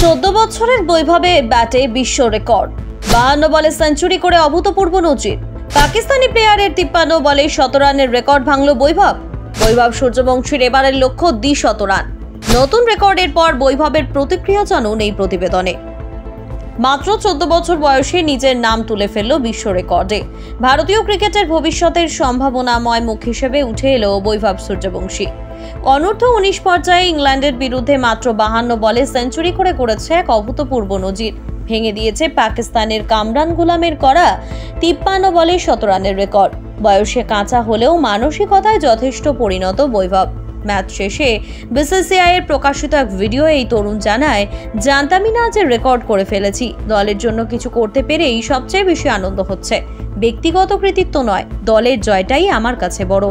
14 বছরের বৈভবে ব্যাটে বিশ্ব রেকর্ড, 52 বলে সেঞ্চুরি করে অভূতপূর্ব নজির। পাকিস্তানি প্লেয়ারের 53 বলে 100 রানের রেকর্ড ভাঙল বৈভব। সূর্যবংশীর এবারের লক্ষ্য 200 রান। নতুন রেকর্ডের পর বৈভবের প্রতিক্রিয়া জানুন এই প্রতিবেদনে। মাত্র 14 বছর বয়সে নিজের নাম তুলে ফেলল বিশ্ব রেকর্ডে। ভারতীয় ক্রিকেটের ভবিষ্যতের সম্ভাবনাময় মুখ হিসেবে উঠে এলো বৈভব সূর্যবংশী। অনূর্ধ্ব 19 পর্যায়ে ইংল্যান্ডের বিরুদ্ধে মাত্র 52 বলে সেঞ্চুরি করেছে এক অভূতপূর্ব নজির। ভেঙে দিয়েছে পাকিস্তানের কামরান গুলামের করা 53 বলে 100 রানের রেকর্ড। বয়সে কাঁচা হলেও মানসিকতায় যথেষ্ট পরিণত বৈভব। ম্যাচ শেষে বিসিসিআই এর প্রকাশিত এক ভিডিও এই তরুণ জানায়, জানতামই না যে রেকর্ড করে ফেলেছি। দলের জন্য কিছু করতে পেরেই সবচেয়ে বেশি আনন্দ হচ্ছে। ব্যক্তিগত কৃতিত্ব নয়, দলের জয়টাই আমার কাছে বড়।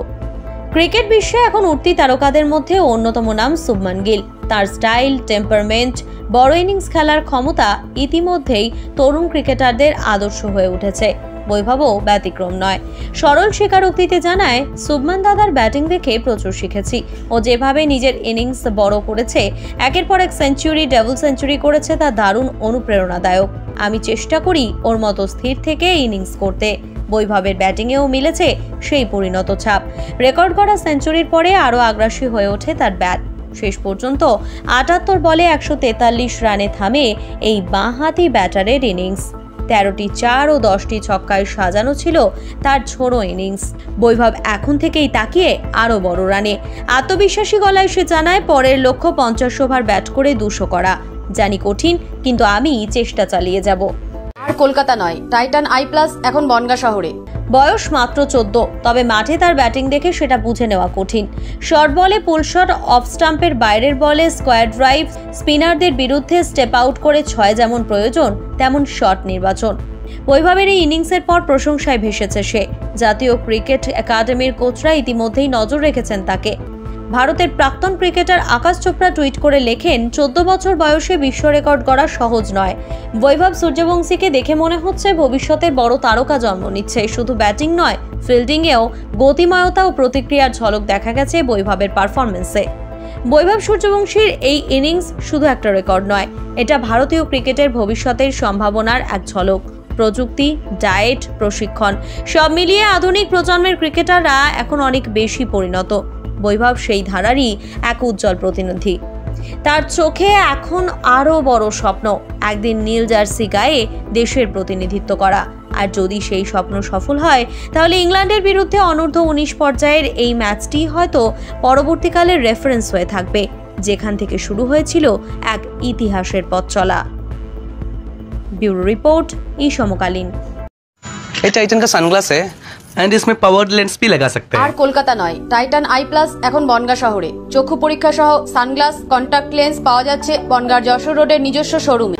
ক্রিকেট বিশ্বে এখন উঠতি তারকাদের মধ্যে অন্যতম নাম শুভমান গিল। তার স্টাইল, টেম্পারমেন্ট, বড় ইনিংস খেলার ক্ষমতা ইতিমধ্যেই তরুণ ক্রিকেটারদের আদর্শ হয়ে উঠেছে। বৈভবও ব্যতিক্রম নয়। সরল স্বীকারোক্তিতে জানায়, শুভমান দাদার ব্যাটিং দেখে প্রচুর শিখেছি। ও যেভাবে নিজের ইনিংস বড় করেছে, একের পর এক সেঞ্চুরি, ডাবল সেঞ্চুরি করেছে, তা দারুণ অনুপ্রেরণাদায়ক। আমি চেষ্টা করি ওর মতো স্থির থেকে ইনিংস করতে। বৈভবের ব্যাটিংয়েও মিলেছে সেই পরিণত ছাপ। রেকর্ড করা সেঞ্চুরির পরে আরও আগ্রাসী হয়ে ওঠে তার ব্যাট। শেষ পর্যন্ত 78 বলে 143 রানে থামে এই বাঁহাতি ব্যাটারের ইনিংস। 13টি 4 ও 10টি ছক্কায় সাজানো ছিল তার ঝোড়ো ইনিংস। বৈভব এখন থেকেই তাকিয়ে আরও বড় রানে। আত্মবিশ্বাসী গলায় সে জানায়, পরের লক্ষ্য 50 ওভার ব্যাট করে 200 করা। জানি কঠিন, কিন্তু আমি চেষ্টা চালিয়ে যাব। আর কলকাতা নয়, টাইটান আই প্লাস এখন বনগাঁ শহরে। বয়স মাত্র 14, তবে মাঠে তার ব্যাটিং দেখে সেটা বুঝে নেওয়া কঠিন। শর্ট বলে পুল শট, অফ স্টাম্পের বাইরের বলে স্কোয়ার ড্রাইভ, স্পিনারদের বিরুদ্ধে স্টেপ আউট করে 6 যেমন প্রয়োজন তেমন শট নির্বাচন। বৈভবের এই ইনিংসের পর প্রশংসায় ভেসেছে সে। জাতীয় ক্রিকেট একাডেমির কোচরা ইতিমধ্যেই নজর রেখেছেন তাকে। ভারতের প্রাক্তন ক্রিকেটার আকাশ চোপড়া টুইট করে লেখেন, 14 বছর বয়সে বিশ্ব রেকর্ড গড়া সহজ নয়। বৈভব সূর্যবংশীকে দেখে মনে হচ্ছে ভবিষ্যতের বড় তারকা জন্ম নিচ্ছে। শুধু ব্যাটিং নয়, ফিল্ডিংয়েও গতিময়তা ও প্রতিক্রিয়ার ঝলক দেখা গেছে বৈভবের পারফরমেন্সে। বৈভব সূর্যবংশীর এই ইনিংস শুধু একটা রেকর্ড নয়, এটা ভারতীয় ক্রিকেটের ভবিষ্যতের সম্ভাবনার এক ঝলক। প্রযুক্তি, ডায়েট, প্রশিক্ষণ সব মিলিয়ে আধুনিক প্রজন্মের ক্রিকেটাররা এখন অনেক বেশি পরিণত। বৈভব সেই ধারারই এক উজ্জ্বল প্রতিনিধি। তার চোখে এখন আরও বড় স্বপ্ন, একদিন নীল জার্সি গায়ে দেশের প্রতিনিধিত্ব করা। আর যদি সেই স্বপ্ন সফল হয়, তাহলে ইংল্যান্ডের বিরুদ্ধে অনূর্ধ্ব 19 পর্যায়ের এই ম্যাচটি হয়তো পরবর্তীকালের রেফারেন্স হয়ে থাকবে, যেখান থেকে শুরু হয়েছিল এক ইতিহাসের পথ চলা। ब्यूरो रिपोर्ट, ई समकालीन। ये टाइटन का सनग्लास है एंड इसमें पावर्ड लेंस भी लगा सकते हैं। আর কলকাতা নয়, টাইটান আই প্লাস এখন বনগাঁ শহরে। চক্ষু পরীক্ষা সহ সানগ্লাস, কন্টাক্ট লেন্স পাওয়া যাচ্ছে বনগাঁর যশোর রোডের নিজস্ব শোরুমে।